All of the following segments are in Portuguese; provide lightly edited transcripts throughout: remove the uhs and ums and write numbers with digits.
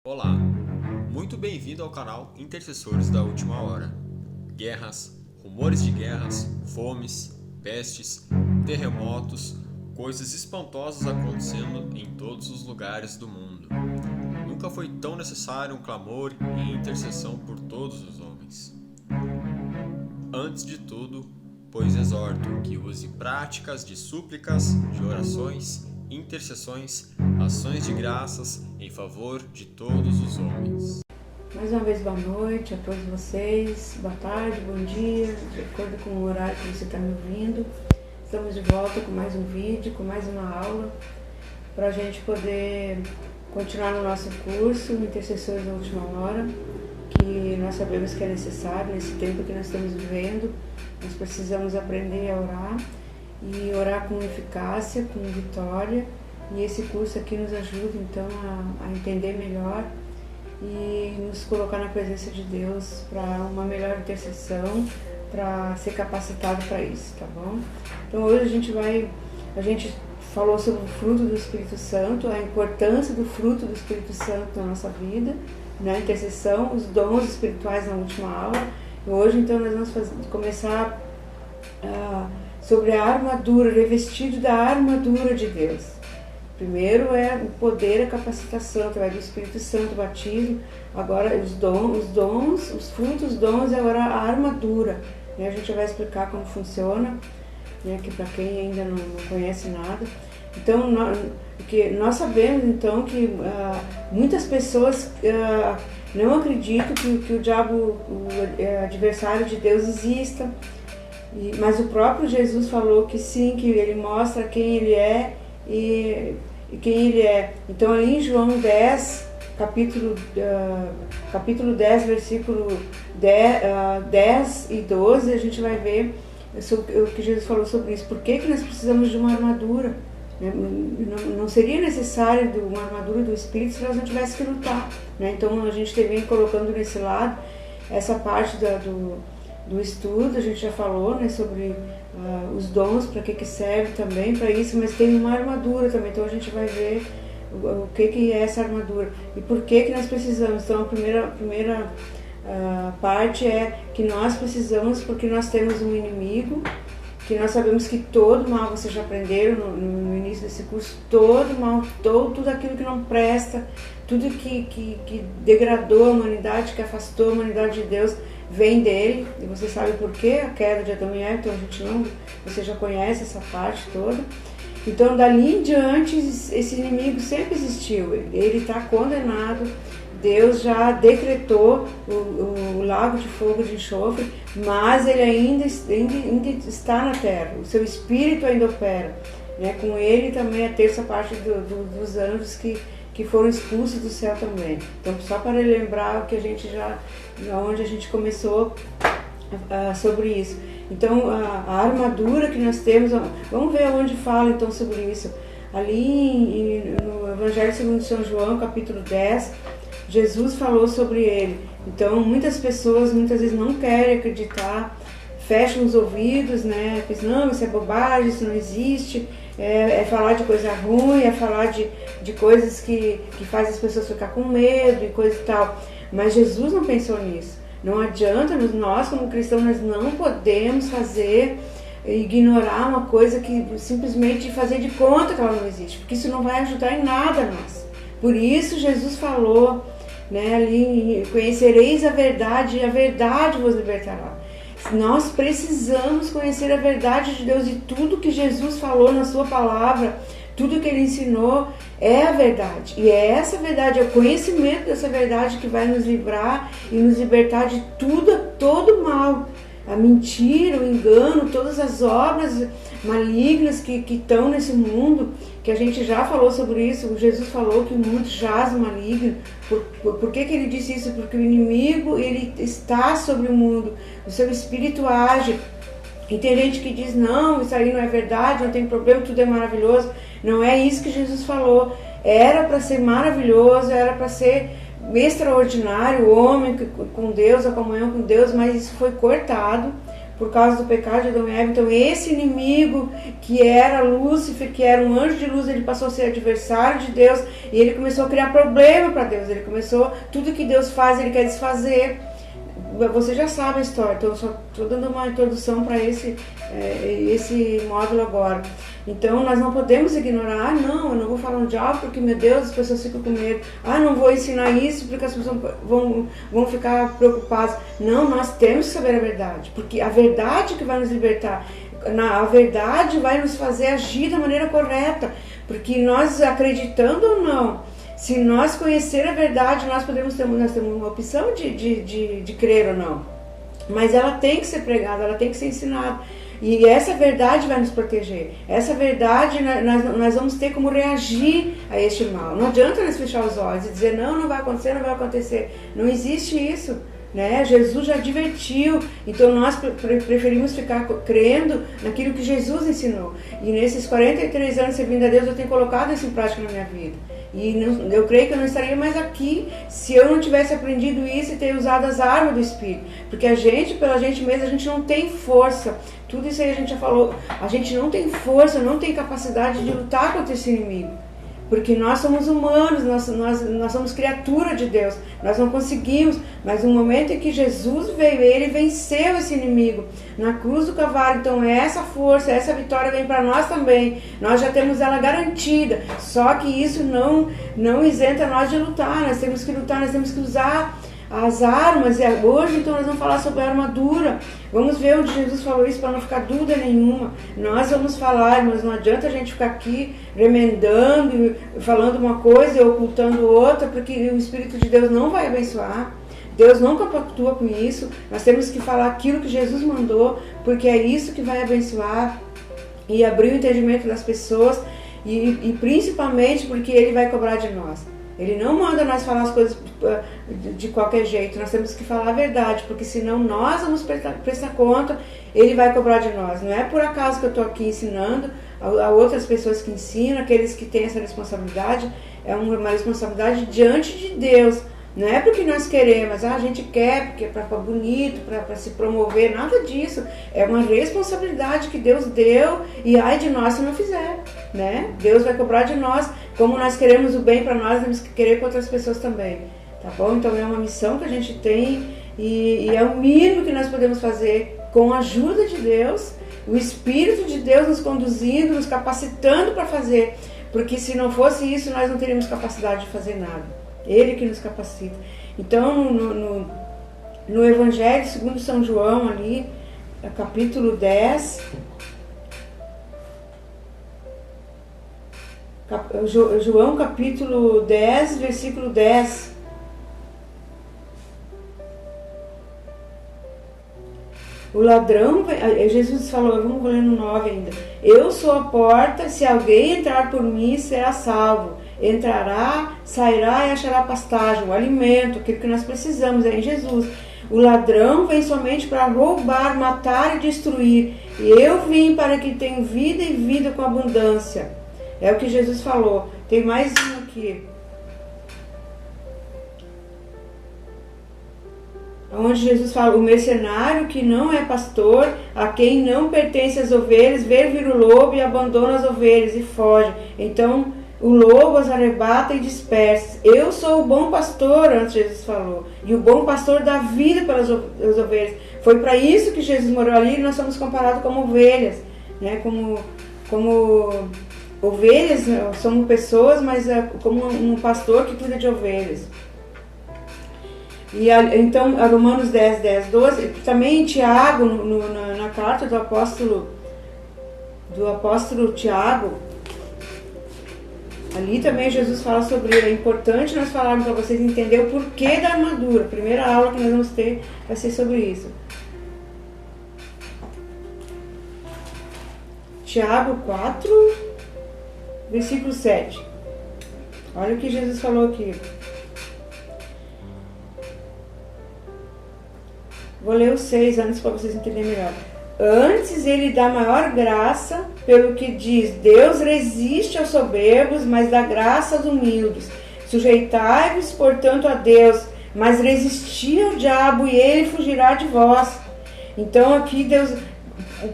Olá, muito bem-vindo ao canal Intercessores da Última Hora. Guerras, rumores de guerras, fomes, pestes, terremotos, coisas espantosas acontecendo em todos os lugares do mundo. Nunca foi tão necessário um clamor e intercessão por todos os homens. Antes de tudo, pois exorto que use práticas de súplicas, de orações, intercessões, ações de graças em favor de todos os homens. Mais uma vez, boa noite a todos vocês, boa tarde, bom dia, de acordo com o horário que você está me ouvindo. Estamos de volta com mais um vídeo, com mais uma aula, para a gente poder continuar no nosso curso, Intercessores da Última Hora, que nós sabemos que é necessário nesse tempo que nós estamos vivendo. Nós precisamos aprender a orar e orar com eficácia, com vitória, e esse curso aqui nos ajuda então a entender melhor e nos colocar na presença de Deus para uma melhor intercessão, para ser capacitado para isso, tá bom? Então hoje a gente falou sobre o fruto do Espírito Santo, a importância do fruto do Espírito Santo na nossa vida, na intercessão, os dons espirituais na última aula. E hoje então nós vamos começar sobre a armadura, revestido da armadura de Deus. Primeiro é o poder, a capacitação, através do Espírito Santo, o batismo. Agora os dons, os frutos, os dons, e agora a armadura. A gente vai explicar como funciona, que para quem ainda não conhece nada. Então, nós sabemos então que muitas pessoas não acreditam que o diabo, o adversário de Deus, exista. Mas o próprio Jesus falou que sim, que ele mostra quem ele é e quem ele é. Então ali em João 10, capítulo 10, versículo 10 e 12, a gente vai ver o que Jesus falou sobre isso. Por que nós precisamos de uma armadura? Não seria necessário uma armadura do Espírito se nós não tivéssemos que lutar, né? Então a gente vem colocando nesse lado essa parte do estudo. A gente já falou, né, sobre os dons, para que serve também para isso, mas tem uma armadura também. Então a gente vai ver o que é essa armadura e por que nós precisamos. Então a primeira parte é que nós precisamos porque nós temos um inimigo, que nós sabemos que todo mal, vocês já aprenderam no início desse curso, todo mal, tudo aquilo que não presta, tudo que degradou a humanidade, que afastou a humanidade de Deus, vem dele. E você sabe por quê? A queda de Adão e Eva, então você já conhece essa parte toda. Então dali em diante esse inimigo sempre existiu, ele está condenado. Deus já decretou o lago de fogo de enxofre, mas ele ainda está na terra, o seu espírito ainda opera, né? Com ele também a terça parte dos anjos que foram expulsos do céu também. Então, só para lembrar que a gente onde a gente começou sobre isso. Então, a armadura que nós temos, vamos ver onde fala então sobre isso. Ali no Evangelho segundo São João, capítulo 10, Jesus falou sobre ele. Então, muitas pessoas muitas vezes não querem acreditar, fecham os ouvidos, né? Pensam, não, isso é bobagem, isso não existe. É falar de coisa ruim, é falar de coisas que faz as pessoas ficar com medo e coisa e tal. Mas Jesus não pensou nisso. Não adianta, nós como cristãos, nós não podemos ignorar uma coisa que simplesmente fazer de conta que ela não existe, porque isso não vai ajudar em nada a nós. Por isso Jesus falou, né, ali, conhecereis a verdade e a verdade vos libertará. Nós precisamos conhecer a verdade de Deus, e tudo que Jesus falou na sua palavra, tudo que ele ensinou é a verdade. E é essa verdade, é o conhecimento dessa verdade que vai nos livrar e nos libertar de todo mal. A mentira, o engano, todas as obras malignas que estão nesse mundo, que a gente já falou sobre isso. Jesus falou que o mundo jaz maligno. Por que ele disse isso? Porque o inimigo, ele está sobre o mundo, o seu espírito age. E tem gente que diz, não, isso aí não é verdade, não tem problema, tudo é maravilhoso. Não é isso que Jesus falou. Era para ser maravilhoso, era para ser extraordinário, o homem com Deus, a comunhão com Deus, mas isso foi cortado por causa do pecado de Adão e Eva. Então esse inimigo que era Lúcifer, que era um anjo de luz, ele passou a ser adversário de Deus e ele começou a criar problema para Deus. Ele começou, tudo que Deus faz, ele quer desfazer. Você já sabe a história, então eu só estou dando uma introdução para esse módulo agora. Então nós não podemos ignorar, não, eu não vou falar no diabo porque, meu Deus, as pessoas ficam com medo. Não vou ensinar isso porque as pessoas vão ficar preocupadas. Não, nós temos que saber a verdade, porque a verdade que vai nos libertar, a verdade vai nos fazer agir da maneira correta, porque nós, acreditando ou não, se nós conhecer a verdade, nós temos uma opção de crer ou não. Mas ela tem que ser pregada, ela tem que ser ensinada. E essa verdade vai nos proteger. Essa verdade nós vamos ter como reagir a este mal. Não adianta nós fechar os olhos e dizer, não vai acontecer, não vai acontecer. Não existe isso. Né? Jesus já advertiu, então nós preferimos ficar crendo naquilo que Jesus ensinou. E nesses 43 anos servindo a Deus, eu tenho colocado isso em prática na minha vida. E eu creio que eu não estaria mais aqui se eu não tivesse aprendido isso e ter usado as armas do Espírito. Porque pela gente mesma, a gente não tem força. Tudo isso aí a gente já falou. A gente não tem força, não tem capacidade de lutar contra esse inimigo. Porque nós somos humanos, nós somos criatura de Deus. Nós não conseguimos. Mas no momento em que Jesus veio, ele venceu esse inimigo na cruz do Calvário. Então essa força, essa vitória vem para nós também. Nós já temos ela garantida. Só que isso não isenta nós de lutar. Nós temos que lutar, nós temos que usar as armas. E hoje então nós vamos falar sobre a armadura. Vamos ver onde Jesus falou isso para não ficar dúvida nenhuma. Nós vamos falar, mas não adianta a gente ficar aqui remendando, falando uma coisa e ocultando outra, porque o Espírito de Deus não vai abençoar. Deus não compactua com isso. Nós temos que falar aquilo que Jesus mandou, porque é isso que vai abençoar e abrir o entendimento das pessoas e principalmente porque Ele vai cobrar de nós. Ele não manda nós falar as coisas de qualquer jeito. Nós temos que falar a verdade, porque senão nós vamos prestar conta, Ele vai cobrar de nós. Não é por acaso que eu estou aqui ensinando a outras pessoas que ensinam, aqueles que têm essa responsabilidade. É uma responsabilidade diante de Deus. Não é porque nós queremos, a gente quer, porque é para ficar bonito, para se promover, nada disso. É uma responsabilidade que Deus deu e ai de nós se não fizer, né? Deus vai cobrar de nós, como nós queremos o bem para nós, temos que querer com outras pessoas também, tá bom? Então é uma missão que a gente tem e é o mínimo que nós podemos fazer com a ajuda de Deus, o Espírito de Deus nos conduzindo, nos capacitando para fazer, porque se não fosse isso, nós não teríamos capacidade de fazer nada. Ele que nos capacita. Então, no Evangelho segundo São João, ali, capítulo 10, João capítulo 10, versículo 10. O ladrão, Jesus falou, vamos ler no 9 ainda. Eu sou a porta, se alguém entrar por mim, será salvo. Entrará, sairá e achará pastagem, o alimento, aquilo que nós precisamos, é em Jesus. O ladrão vem somente para roubar, matar e destruir. E eu vim para que tenham vida e vida com abundância. É o que Jesus falou. Tem mais um aqui. Onde Jesus fala, o mercenário que não é pastor, a quem não pertence as ovelhas, vê vir o lobo e abandona as ovelhas e foge. Então o lobo as arrebata e dispersa. Eu sou o bom pastor, antes Jesus falou. E o bom pastor dá vida pelas ovelhas. Foi para isso que Jesus morou ali e nós somos comparados como ovelhas. Né? Como ovelhas, somos pessoas, mas como um pastor que cuida de ovelhas. E então, Romanos 10, 10, 12, também Tiago, na carta do apóstolo Tiago, ali também Jesus fala sobre, é importante nós falarmos para vocês entenderem o porquê da armadura. A primeira aula que nós vamos ter vai ser sobre isso. Tiago 4, versículo 7. Olha o que Jesus falou aqui. Vou ler o 6 antes para vocês entenderem melhor. Antes ele dá maior graça, pelo que diz, Deus resiste aos soberbos, mas dá graça aos humildes. Sujeitai-vos, portanto, a Deus, mas resisti ao diabo e ele fugirá de vós. Então aqui Deus,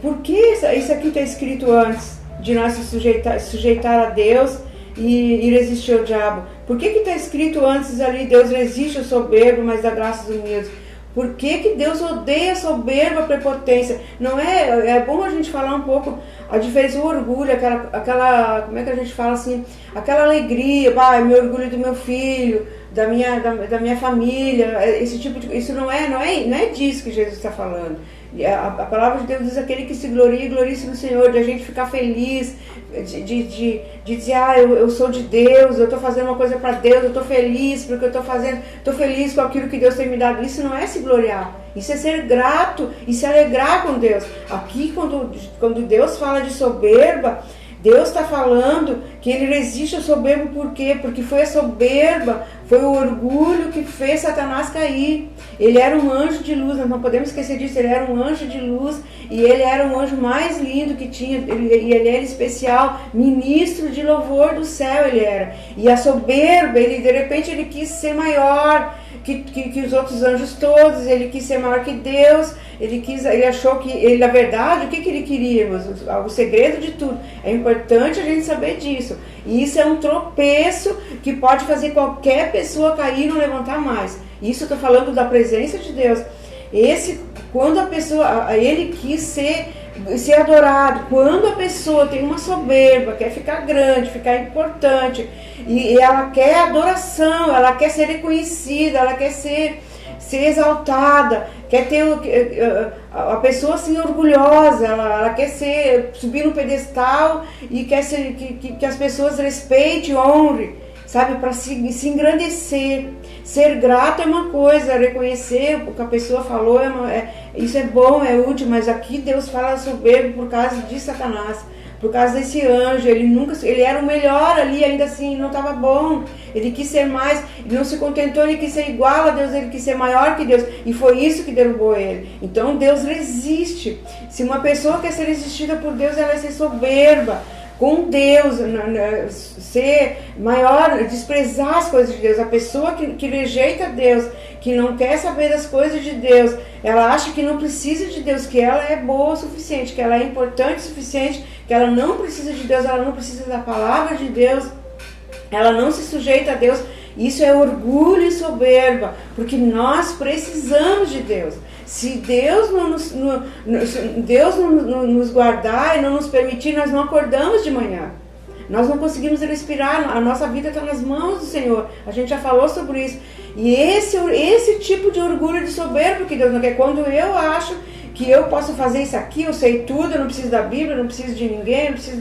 por que isso aqui está escrito antes de nós se sujeitar a Deus e resistir ao diabo? Por que está escrito antes ali, Deus resiste ao soberbo, mas dá graças aos humildes? Por que Deus odeia a soberba, a prepotência? Não é bom a gente falar um pouco a diferença, o orgulho, aquela como é que a gente fala assim, aquela alegria, meu orgulho do meu filho, da minha família, esse tipo de, isso não é disso que Jesus está falando. A palavra de Deus diz: aquele que se glorie-se no Senhor, de a gente ficar feliz, de dizer, eu sou de Deus, eu estou fazendo uma coisa para Deus, eu estou feliz porque eu estou fazendo, estou feliz com aquilo que Deus tem me dado. Isso não é se gloriar, isso é ser grato e se alegrar com Deus. Aqui, quando Deus fala de soberba, Deus está falando que ele resiste ao soberbo. Por quê? Porque foi a soberba, foi o orgulho que fez Satanás cair. Ele era um anjo de luz, nós não podemos esquecer disso. Ele era um anjo de luz e ele era o anjo mais lindo que tinha. E ele era especial, ministro de louvor do céu ele era. E a soberba, de repente ele quis ser maior que os outros anjos todos, ele quis ser maior que Deus, ele achou que, na verdade, o que ele queria? O segredo de tudo. É importante a gente saber disso. E isso é um tropeço que pode fazer qualquer pessoa cair e não levantar mais. Isso eu estou falando da presença de Deus. Quando a pessoa, ele quis ser adorado, quando a pessoa tem uma soberba, quer ficar grande, ficar importante, e ela quer adoração, ela quer ser reconhecida, ela quer ser exaltada, quer ter a pessoa assim orgulhosa, ela quer subir no pedestal e quer que as pessoas respeitem e honrem, sabe, para se engrandecer. Ser grato é uma coisa, reconhecer o que a pessoa falou, isso é bom, é útil, mas aqui Deus fala soberbo por causa de Satanás, por causa desse anjo. Ele era o melhor ali, ainda assim não estava bom, ele quis ser mais, ele não se contentou, ele quis ser igual a Deus, ele quis ser maior que Deus, e foi isso que derrubou ele. Então Deus resiste. Se uma pessoa quer ser resistida por Deus, ela vai ser soberba com Deus, ser maior, desprezar as coisas de Deus. A pessoa que rejeita Deus, que não quer saber das coisas de Deus, ela acha que não precisa de Deus, que ela é boa o suficiente, que ela é importante o suficiente, que ela não precisa de Deus, ela não precisa da palavra de Deus, ela não se sujeita a Deus. Isso é orgulho e soberba, porque nós precisamos de Deus. Se Deus não nos guardar e não nos permitir, nós não acordamos de manhã. Nós não conseguimos respirar, a nossa vida está nas mãos do Senhor. A gente já falou sobre isso. E esse tipo de orgulho de soberba que Deus não quer, quando eu acho que eu posso fazer isso aqui, eu sei tudo, eu não preciso da Bíblia, eu não preciso de ninguém, eu não preciso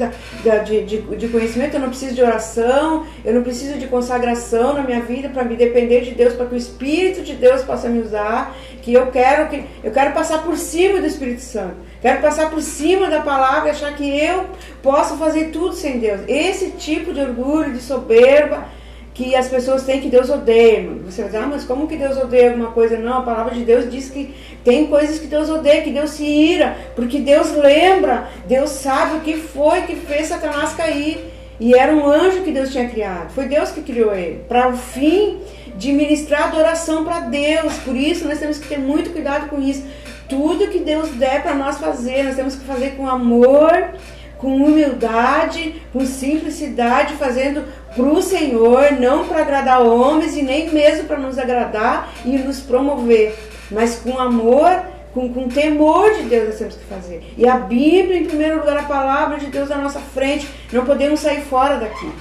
de conhecimento, eu não preciso de oração, eu não preciso de consagração na minha vida para me depender de Deus, para que o Espírito de Deus possa me usar, que eu quero passar por cima do Espírito Santo, quero passar por cima da palavra e achar que eu posso fazer tudo sem Deus. Esse tipo de orgulho, de soberba, que as pessoas têm, que Deus odeia. Você vai dizer, mas como que Deus odeia alguma coisa? Não, a palavra de Deus diz que tem coisas que Deus odeia, que Deus se ira, porque Deus lembra, Deus sabe o que foi que fez Satanás cair. E era um anjo que Deus tinha criado, foi Deus que criou ele, para o fim de ministrar adoração para Deus. Por isso nós temos que ter muito cuidado com isso. Tudo que Deus der para nós fazer, nós temos que fazer com amor, com humildade, com simplicidade, fazendo para o Senhor, não para agradar homens e nem mesmo para nos agradar e nos promover, mas com amor, com temor de Deus nós temos que fazer. E a Bíblia, em primeiro lugar, a palavra de Deus na nossa frente, não podemos sair fora daqui.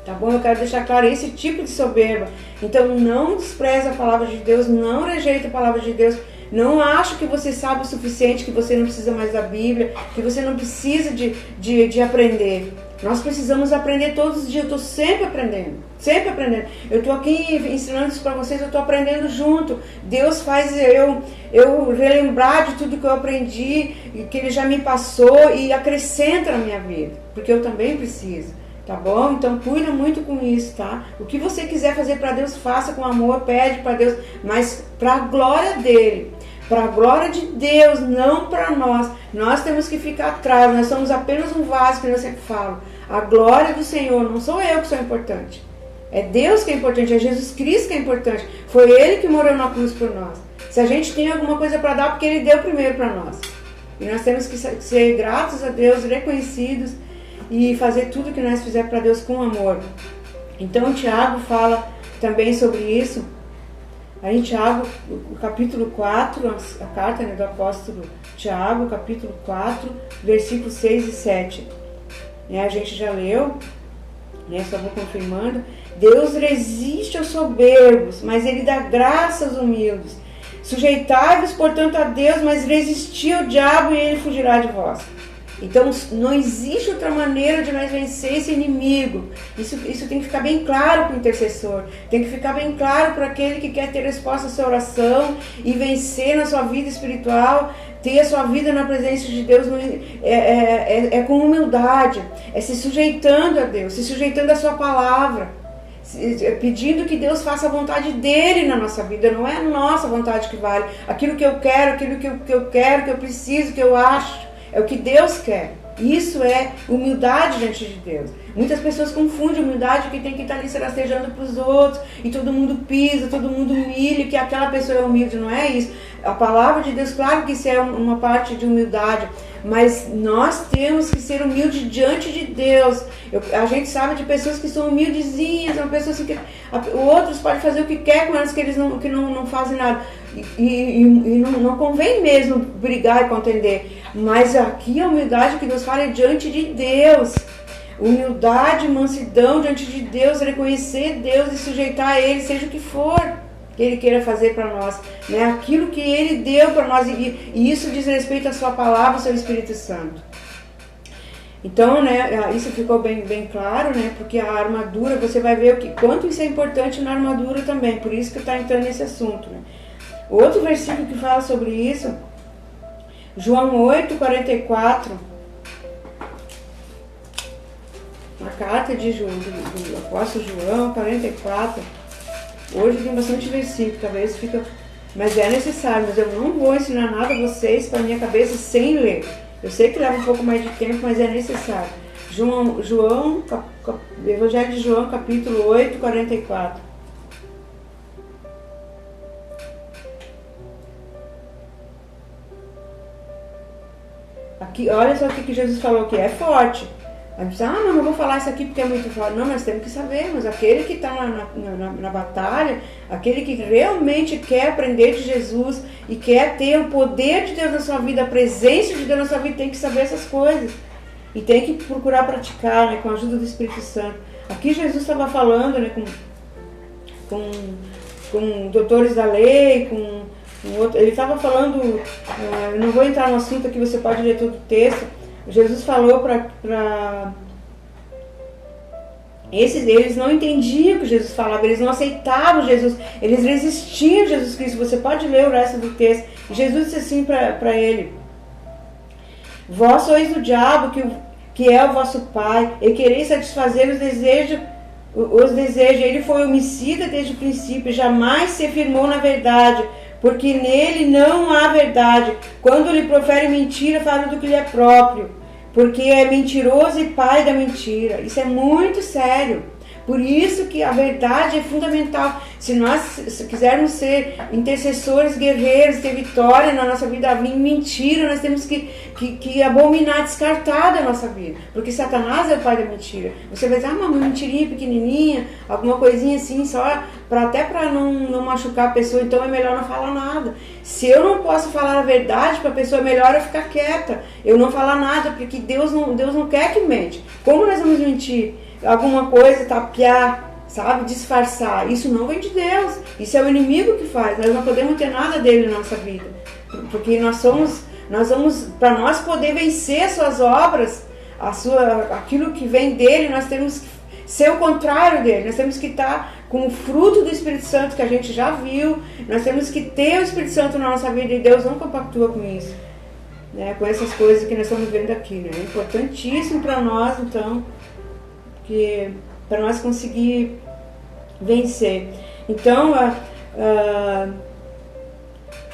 Tá bom? Eu quero deixar claro esse tipo de soberba. Então não despreze a palavra de Deus, não rejeite a palavra de Deus. Não acho que você sabe o suficiente, que você não precisa mais da Bíblia, que você não precisa de aprender. Nós precisamos aprender todos os dias. Eu estou sempre aprendendo, sempre aprendendo. Eu estou aqui ensinando isso para vocês, eu estou aprendendo junto. Deus faz eu relembrar de tudo que eu aprendi, que Ele já me passou e acrescenta na minha vida, porque eu também preciso. Tá bom? Então cuida muito com isso, tá? O que você quiser fazer para Deus, faça com amor, pede para Deus, mas para a glória dele, para a glória de Deus, não para nós. Nós temos que ficar atrás, nós somos apenas um vaso, que eu sempre falo. A glória do Senhor, não sou eu que sou importante. É Deus que é importante, é Jesus Cristo que é importante. Foi Ele que morreu na cruz por nós. Se a gente tem alguma coisa para dar, porque Ele deu primeiro para nós. E nós temos que ser gratos a Deus, reconhecidos e fazer tudo que nós fizermos para Deus com amor. Então Tiago fala também sobre isso. Aí em Tiago, capítulo 4, a carta, né, do apóstolo Tiago, capítulo 4, versículos 6 e 7. A gente já leu, só vou confirmando. Deus resiste aos soberbos, mas Ele dá graça aos humildes. Sujeitai-vos, portanto, a Deus, mas resisti ao diabo e ele fugirá de vós. Então, não existe outra maneira de nós vencer esse inimigo. Isso tem que ficar bem claro para o intercessor. Tem que ficar bem claro para aquele que quer ter resposta à sua oração e vencer na sua vida espiritual, ter a sua vida na presença de Deus. É com humildade, é se sujeitando a Deus, se sujeitando à sua palavra, pedindo que Deus faça a vontade dele na nossa vida. Não é a nossa vontade que vale. Aquilo que eu quero, aquilo que eu quero, que eu preciso, que eu acho, é o que Deus quer. Isso é humildade diante de Deus. Muitas pessoas confundem humildade que tem que estar ali se rastejando para os outros, e todo mundo pisa, todo mundo humilha, que aquela pessoa é humilde. Não é isso. A palavra de Deus, claro que isso é uma parte de humildade, mas nós temos que ser humildes diante de Deus. A gente sabe de pessoas que são humildezinhas, são pessoas que outros podem fazer o que quer com elas, que eles não fazem nada. E não convém mesmo brigar e contender. Mas aqui a humildade que Deus fala é diante de Deus. Humildade, mansidão diante de Deus, reconhecer Deus e sujeitar a Ele, seja o que for que Ele queira fazer para nós, aquilo que Ele deu para nós, e isso diz respeito à sua palavra, ao seu Espírito Santo. Então, isso ficou bem claro, porque a armadura, você vai ver quanto isso é importante na armadura também, por isso que está entrando nesse assunto. Outro versículo que fala sobre isso, João 8, 44, a carta do apóstolo João 44, hoje tem bastante versículo, talvez fica, mas é necessário, mas eu não vou ensinar nada a vocês para minha cabeça sem ler. Eu sei que leva um pouco mais de tempo, mas é necessário. Evangelho de João, capítulo 8, 44. Aqui, olha só o que Jesus falou que é forte. A gente diz, mas não vou falar isso aqui porque é muito forte. Não, nós temos que saber, mas aquele que está na batalha, aquele que realmente quer aprender de Jesus e quer ter o poder de Deus na sua vida, a presença de Deus na sua vida, tem que saber essas coisas. E tem que procurar praticar, com a ajuda do Espírito Santo. Aqui Jesus estava falando, com doutores da lei, ele estava falando, eu não vou entrar no assunto aqui, você pode ler todo o texto. Jesus falou para eles não entendiam o que Jesus falava, eles não aceitavam Jesus, eles resistiam a Jesus Cristo. Você pode ler o resto do texto. Jesus disse assim para ele: vós sois do diabo, que é o vosso pai, e quereis satisfazer os desejos. Ele foi homicida desde o princípio, jamais se firmou na verdade, porque nele não há verdade. Quando lhe profere mentira, fala do que lhe é próprio, porque é mentiroso e pai da mentira. Isso é muito sério. Por isso que a verdade é fundamental. Se nós quisermos ser intercessores, guerreiros, ter vitória na nossa vida, em mentira, nós temos que abominar, descartar da nossa vida. Porque Satanás é o pai da mentira. Você vai dizer, uma mentirinha pequenininha, alguma coisinha assim, só até para não machucar a pessoa, então é melhor não falar nada. Se eu não posso falar a verdade para a pessoa, é melhor eu ficar quieta, eu não falar nada, porque Deus não quer que mente. Como nós vamos mentir? Alguma coisa, tapear, sabe, disfarçar. Isso não vem de Deus. Isso é o inimigo que faz. Nós não podemos ter nada dele na nossa vida. Porque nós vamos, para nós poder vencer as suas obras, aquilo que vem dele, nós temos que ser o contrário dele. Nós temos que estar com o fruto do Espírito Santo que a gente já viu. Nós temos que ter o Espírito Santo na nossa vida, e Deus não compactua com isso, com essas coisas que nós estamos vendo aqui. É importantíssimo para nós, então, para nós conseguir vencer. Então,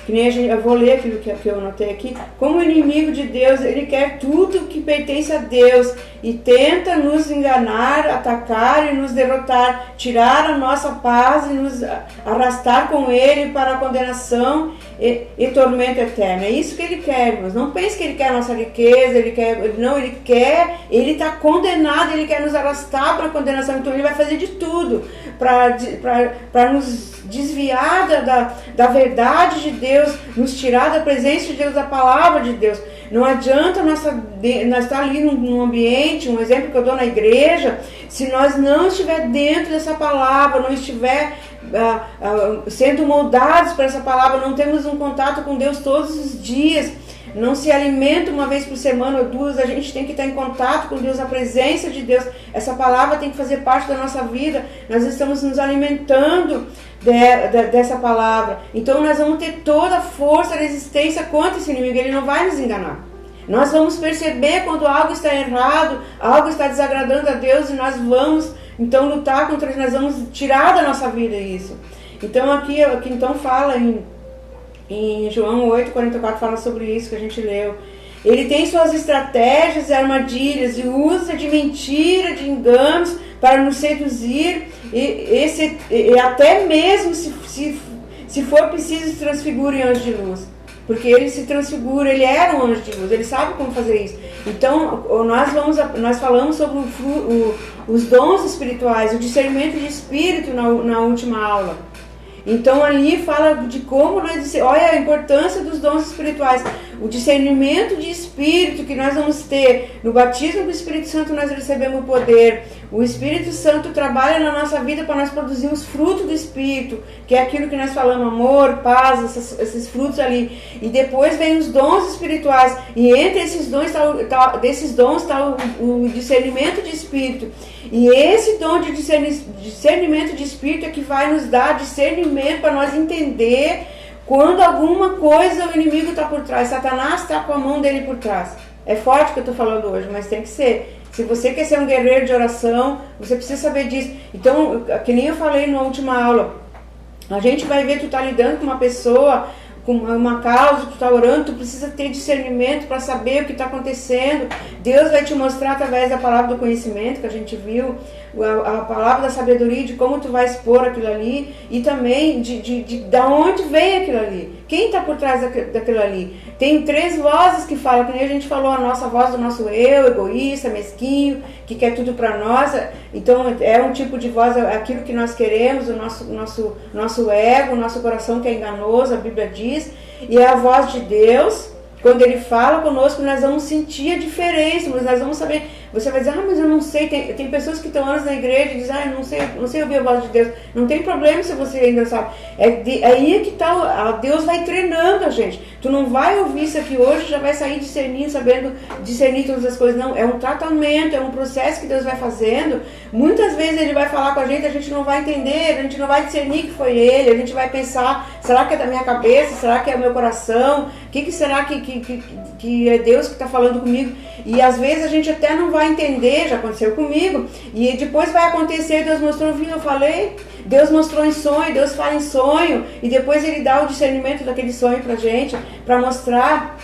Que nem eu vou ler aquilo que eu anotei aqui. Como inimigo de Deus, ele quer tudo que pertence a Deus e tenta nos enganar, atacar e nos derrotar, tirar a nossa paz e nos arrastar com ele para a condenação e tormento eterno. É isso que ele quer, irmãos. Não pense que ele quer a nossa riqueza, ele está condenado, ele quer nos arrastar para a condenação. Então ele vai fazer de tudo para nos desviar da verdade de Deus, nos tirar da presença de Deus, da palavra de Deus. Não adianta nós estar ali num ambiente, um exemplo que eu dou na igreja, se nós não estiver dentro dessa palavra, não estiver sendo moldados por essa palavra, não temos um contato com Deus todos os dias, não se alimenta uma vez por semana ou duas, a gente tem que estar em contato com Deus, a presença de Deus, essa palavra tem que fazer parte da nossa vida, nós estamos nos alimentando dessa palavra, então nós vamos ter toda a força, a resistência contra esse inimigo, ele não vai nos enganar. Nós vamos perceber quando algo está errado, algo está desagradando a Deus e nós vamos então lutar contra isso, nós vamos tirar da nossa vida isso. Então aqui então fala em João 8,44 fala sobre isso que a gente leu. Ele tem suas estratégias e armadilhas e usa de mentira, de enganos para nos seduzir e até mesmo se for preciso se transfigura em anjo de luz. Porque ele se transfigura, ele era um anjo de luz, ele sabe como fazer isso. Então nós falamos sobre os dons espirituais, o discernimento de espírito na última aula. Então ali fala de como olha a importância dos dons espirituais, o discernimento de espírito que nós vamos ter, no batismo do Espírito Santo nós recebemos o poder, o Espírito Santo trabalha na nossa vida para nós produzirmos fruto do Espírito, que é aquilo que nós falamos, amor, paz, esses frutos ali, e depois vem os dons espirituais, e entre esses dons está o discernimento de espírito, e esse dom de discernimento de espírito é que vai nos dar discernimento para nós entender quando alguma coisa o inimigo está por trás, Satanás está com a mão dele por trás. É forte o que eu estou falando hoje, mas tem que ser. Se você quer ser um guerreiro de oração, você precisa saber disso. Então, que nem eu falei na última aula, a gente vai ver, tu está lidando com uma pessoa, com uma causa, tu está orando, tu precisa ter discernimento para saber o que está acontecendo. Deus vai te mostrar através da palavra do conhecimento que a gente viu, a palavra da sabedoria, de como tu vai expor aquilo ali, e também de onde vem aquilo ali, quem está por trás daquilo ali. Tem 3 vozes que falam, que nem a gente falou, a nossa voz do nosso eu, egoísta, mesquinho, que quer tudo para nós. Então é um tipo de voz, aquilo que nós queremos, o nosso ego, o nosso coração que é enganoso, a Bíblia diz, e é a voz de Deus. Quando ele fala conosco, nós vamos sentir a diferença, mas nós vamos saber. Você vai dizer, mas eu não sei. Tem pessoas que estão anos na igreja e dizem, eu não sei ouvir a voz de Deus. Não tem problema se você ainda sabe. Aí que tá, Deus vai treinando a gente. Tu não vai ouvir isso aqui hoje, já vai sair discernindo, sabendo discernir todas as coisas. Não, é um tratamento, é um processo que Deus vai fazendo. Muitas vezes ele vai falar com a gente não vai entender, a gente não vai discernir que foi ele, a gente vai pensar, será que é da minha cabeça, será que é o meu coração? O que será que é Deus que está falando comigo? E às vezes a gente até não vai entender, já aconteceu comigo, e depois vai acontecer, Deus mostrou, viu, eu falei, Deus mostrou em sonho, Deus fala em sonho, e depois ele dá o discernimento daquele sonho pra gente, para mostrar.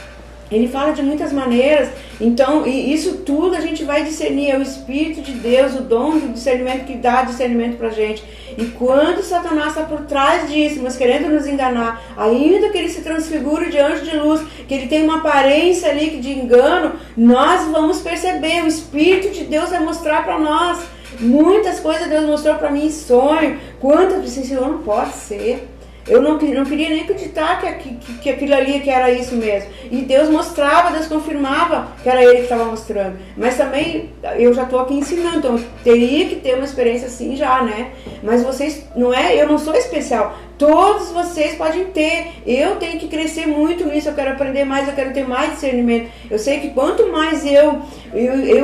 Ele fala de muitas maneiras, então, e isso tudo a gente vai discernir, é o Espírito de Deus, o dom do discernimento que dá discernimento pra gente. E quando Satanás está por trás disso, mas querendo nos enganar, ainda que ele se transfigure de anjo de luz, que ele tem uma aparência ali de engano, nós vamos perceber, o Espírito de Deus vai mostrar para nós. Muitas coisas Deus mostrou para mim em sonho, quantas disse, Senhor, não pode ser. Eu não queria nem acreditar que aquilo ali que era isso mesmo. E Deus mostrava, Deus confirmava que era Ele que estava mostrando. Mas também, eu já estou aqui ensinando, então eu teria que ter uma experiência assim já, né? Mas vocês, eu não sou especial. Todos vocês podem ter. Eu tenho que crescer muito nisso, eu quero aprender mais, eu quero ter mais discernimento. Eu sei que quanto mais eu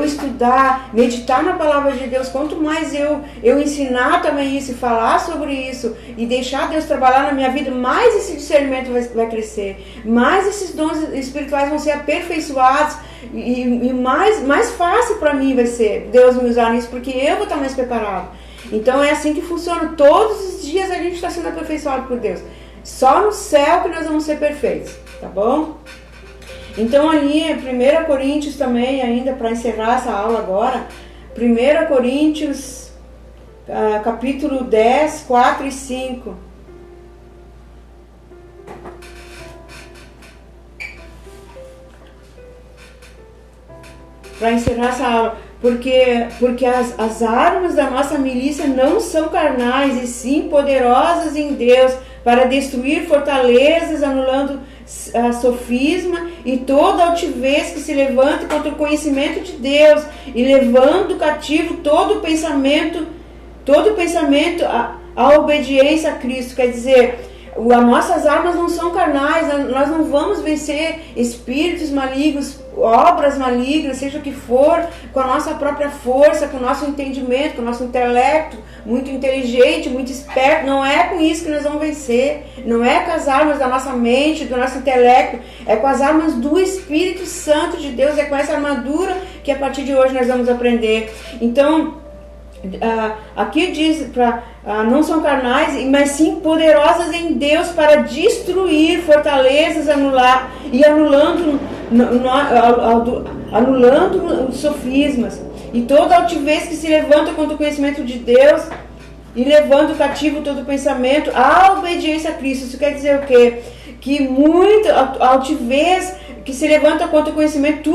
estudar, meditar na palavra de Deus, quanto mais eu ensinar também isso, falar sobre isso e deixar Deus trabalhar na minha vida, mais esse discernimento vai crescer, mais esses dons espirituais vão ser aperfeiçoados e mais fácil para mim vai ser Deus me usar nisso, porque eu vou estar mais preparado. Então é assim que funciona, todos os dias a gente está sendo aperfeiçoado por Deus. Só no céu que nós vamos ser perfeitos, tá bom? Então ali, 1 Coríntios também, ainda para encerrar essa aula agora, 1 Coríntios, capítulo 10, 4 e 5. Para encerrar essa aula, porque as armas da nossa milícia não são carnais, e sim poderosas em Deus, para destruir fortalezas, anulando sofisma e toda altivez que se levanta contra o conhecimento de Deus, e levando cativo todo pensamento à obediência a Cristo. Quer dizer, as nossas armas não são carnais, nós não vamos vencer espíritos malignos, obras malignas, seja o que for, com a nossa própria força, com o nosso entendimento, com o nosso intelecto, muito inteligente, muito esperto. Não é com isso que nós vamos vencer, não é com as armas da nossa mente, do nosso intelecto, é com as armas do Espírito Santo de Deus, é com essa armadura que a partir de hoje nós vamos aprender. Então, aqui diz, não são carnais, mas sim poderosas em Deus para destruir fortalezas, anulando os sofismas e toda altivez que se levanta contra o conhecimento de Deus, e levando cativo todo pensamento à obediência a Cristo. Isso quer dizer o quê? Que muita altivez que se levanta contra o conhecimento,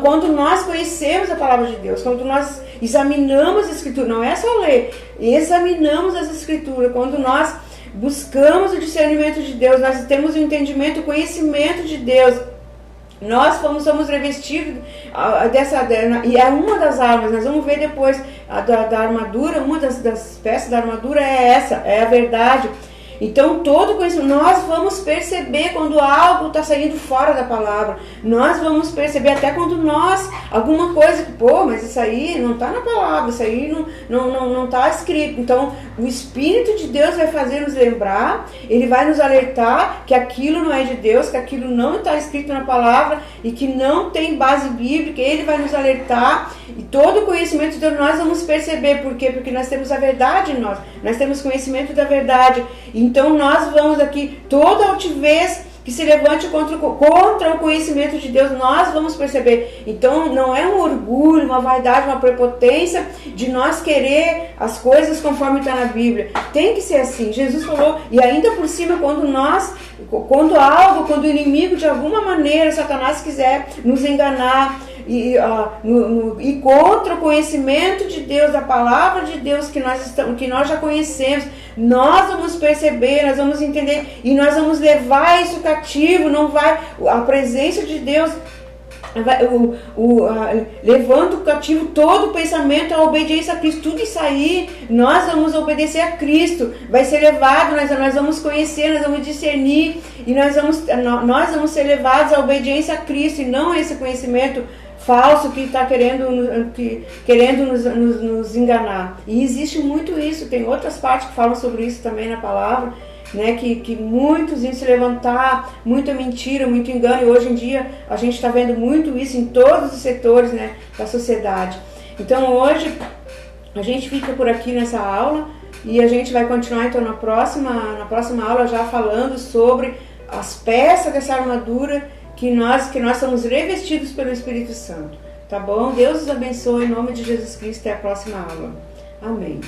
quando nós conhecemos a palavra de Deus, quando nós examinamos a Escritura, não é só ler, examinamos as Escrituras, quando nós buscamos o discernimento de Deus, nós temos o entendimento, o conhecimento de Deus, nós somos revestidos e é uma das armas. Nós vamos ver depois da armadura, uma das peças da armadura é essa, é a verdade. Então, todo conhecimento, nós vamos perceber quando algo está saindo fora da palavra. Nós vamos perceber até quando alguma coisa que, mas isso aí não está na palavra, isso aí não está escrito. Então, o Espírito de Deus vai fazer nos lembrar, ele vai nos alertar que aquilo não é de Deus, que aquilo não está escrito na palavra e que não tem base bíblica. Ele vai nos alertar, e todo o conhecimento de Deus nós vamos perceber. Por quê? Porque nós temos a verdade em nós temos conhecimento da verdade. Então nós vamos aqui, toda altivez que se levante contra o conhecimento de Deus, nós vamos perceber. Então não é um orgulho, uma vaidade, uma prepotência de nós querer as coisas conforme está na Bíblia. Tem que ser assim. Jesus falou, e ainda por cima, quando o inimigo de alguma maneira, Satanás quiser nos enganar, e contra o conhecimento de Deus, da palavra de Deus que nós já conhecemos, nós vamos perceber, nós vamos entender e nós vamos levar isso cativo. Não vai, a presença de Deus levando cativo todo o pensamento à obediência a Cristo. Tudo isso aí, nós vamos obedecer a Cristo, vai ser levado, nós vamos conhecer, nós vamos discernir, e nós vamos ser levados à obediência a Cristo, e não a esse conhecimento falso que está querendo nos enganar. E existe muito isso, tem outras partes que falam sobre isso também na palavra, né, que muitos iam se levantar, muita mentira, muito engano, e hoje em dia a gente está vendo muito isso em todos os setores, né, da sociedade. Então hoje a gente fica por aqui nessa aula, e a gente vai continuar então na próxima aula já falando sobre as peças dessa armadura que nós somos revestidos pelo Espírito Santo. Tá bom? Deus os abençoe em nome de Jesus Cristo. Até a próxima aula. Amém.